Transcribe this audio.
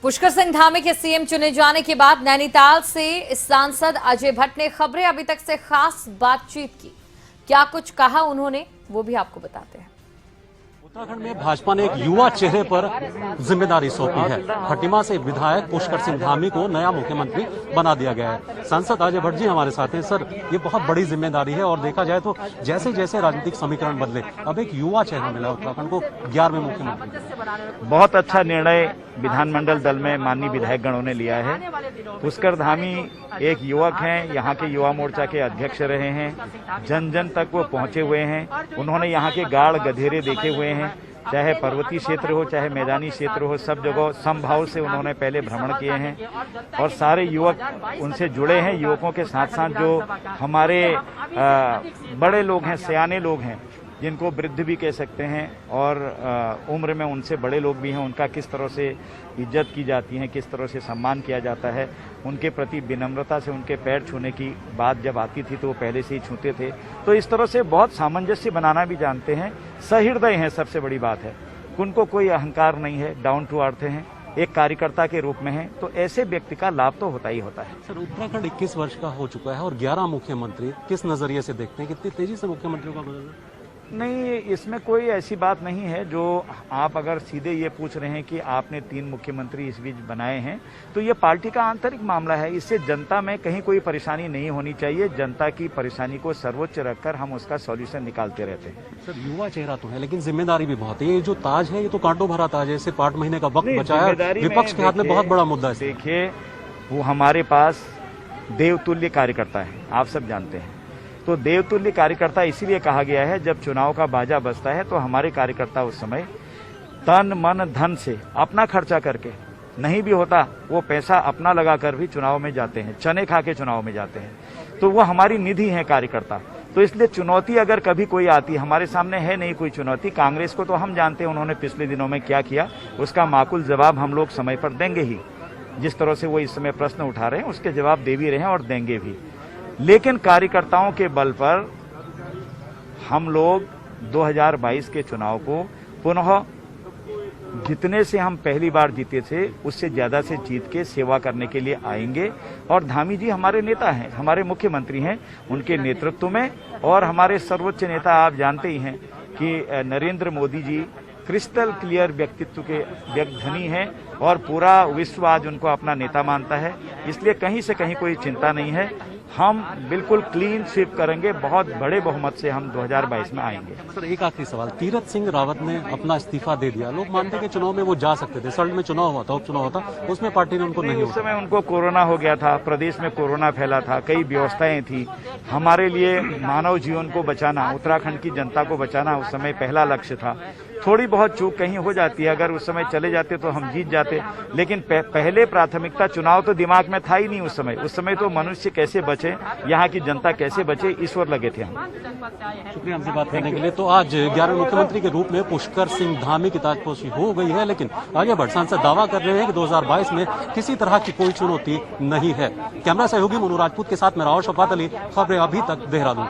पुष्कर सिंह धामी के सीएम चुने जाने के बाद नैनीताल से सांसद अजय भट्ट ने खबरें अभी तक से खास बातचीत की। क्या कुछ कहा उन्होंने वो भी आपको बताते हैं। उत्तराखंड में भाजपा ने एक युवा चेहरे पर जिम्मेदारी सौंपी है। खटीमा से विधायक पुष्कर सिंह धामी को नया मुख्यमंत्री बना दिया गया है। सांसद अजय भट्ट जी हमारे साथ हैं। सर, ये बहुत बड़ी जिम्मेदारी है और देखा जाए तो जैसे जैसे राजनीतिक समीकरण बदले अब एक युवा चेहरा मिला उत्तराखंड को 11वें मुख्यमंत्री। बहुत अच्छा निर्णय विधानमंडल दल में माननीय विधायक गणों ने लिया है। पुष्कर धामी एक युवक हैं, यहाँ के युवा मोर्चा के अध्यक्ष रहे हैं, जन जन तक वो पहुंचे हुए हैं। उन्होंने यहाँ के गाढ़ गधेरे देखे हुए हैं, चाहे पर्वतीय क्षेत्र हो चाहे मैदानी क्षेत्र हो, सब जगह समभाव से उन्होंने पहले भ्रमण किए हैं और सारे युवक उनसे जुड़े हैं। युवकों के साथ साथ जो हमारे बड़े लोग हैं, सियाने लोग हैं, जिनको वृद्ध भी कह सकते हैं और उम्र में उनसे बड़े लोग भी हैं, उनका किस तरह से इज्जत की जाती है, किस तरह से सम्मान किया जाता है, उनके प्रति विनम्रता से उनके पैर छूने की बात जब आती थी तो वो पहले से ही छूते थे। तो इस तरह से बहुत सामंजस्य बनाना भी जानते हैं, सहृदय हैं, सबसे बड़ी बात है। उनको कोई अहंकार नहीं है, डाउन टू अर्थ हैं, एक कार्यकर्ता के रूप में है, तो ऐसे व्यक्ति का लाभ तो होता ही होता है। सर, उत्तराखंड 21 वर्ष का हो चुका है और 11 मुख्यमंत्री, किस नजरिए से देखते हैं, कितनी तेजी से मुख्यमंत्रियों का बदल? नहीं, इसमें कोई ऐसी बात नहीं है। जो आप अगर सीधे ये पूछ रहे हैं कि आपने 3 मुख्यमंत्री इस बीच बनाए हैं, तो ये पार्टी का आंतरिक मामला है। इससे जनता में कहीं कोई परेशानी नहीं होनी चाहिए। जनता की परेशानी को सर्वोच्च रखकर हम उसका सॉल्यूशन निकालते रहते हैं। सर, युवा चेहरा तो है लेकिन जिम्मेदारी भी बहुत है। ये जो ताज है ये तो कांटों भरा ताज है, इसे 8 महीने का वक्त बचा है, विपक्ष के हाथ में बहुत बड़ा मुद्दा है। देखिए, वो हमारे पास देवतुल्य कार्यकर्ता है, आप सब जानते हैं। तो देवतुल्य कार्यकर्ता इसीलिए कहा गया है, जब चुनाव का बाजा बजता है तो हमारे कार्यकर्ता उस समय तन मन धन से अपना खर्चा करके, नहीं भी होता वो पैसा अपना लगाकर भी चुनाव में जाते हैं, चने खा के चुनाव में जाते हैं। तो वो हमारी निधि है कार्यकर्ता। तो इसलिए चुनौती अगर कभी कोई आती, हमारे सामने है नहीं कोई चुनौती। कांग्रेस को तो हम जानते हैं उन्होंने पिछले दिनों में क्या किया, उसका माकूल जवाब हम लोग समय पर देंगे ही। जिस तरह से वो इस समय प्रश्न उठा रहे हैं उसके जवाब दे भी रहे हैं और देंगे भी। लेकिन कार्यकर्ताओं के बल पर हम लोग 2022 के चुनाव को पुनः जितने से हम पहली बार जीते थे उससे ज्यादा से जीत के सेवा करने के लिए आएंगे। और धामी जी हमारे नेता हैं, हमारे मुख्यमंत्री हैं, उनके नेतृत्व में। और हमारे सर्वोच्च नेता आप जानते ही हैं कि नरेंद्र मोदी जी क्रिस्टल क्लियर व्यक्तित्व के धनी हैं और पूरा विश्व आज उनको अपना नेता मानता है। इसलिए कहीं से कहीं कोई चिंता नहीं है। हम बिल्कुल क्लीन स्वीप करेंगे, बहुत बड़े बहुमत से हम 2022 में आएंगे। सर, एक आखिरी सवाल, तीरथ सिंह रावत ने अपना इस्तीफा दे दिया। लोग मानते हैं कि चुनाव में वो जा सकते थे, सल्ट में चुनाव हुआ था, उपचुनाव होता, उसमें पार्टी ने उनको नहीं, उस समय उनको कोरोना हो गया था, प्रदेश में कोरोना फैला था, कई व्यवस्थाएं थी। हमारे लिए मानव जीवन को बचाना, उत्तराखंड की जनता को बचाना उस समय पहला लक्ष्य था। थोड़ी बहुत चूक कहीं हो जाती है, अगर उस समय चले जाते तो हम जीत जाते, लेकिन पहले प्राथमिकता चुनाव तो दिमाग में था ही नहीं। उस समय तो मनुष्य कैसे बचे, यहाँ की जनता कैसे बचे, ईश्वर लगे थे हम। शुक्रिया हमसे बात करने के लिए। तो आज 11वें मुख्यमंत्री के रूप में पुष्कर सिंह धामी की ताजपोशी हो गई है, लेकिन अजय भट्ट सांसद दावा कर रहे हैं कि 2022 में किसी तरह की कोई चुनौती नहीं है। कैमरा सहयोगी मनु राजपूत के साथ मैं राव शफात अली, खबरें अभी तक, देहरादून।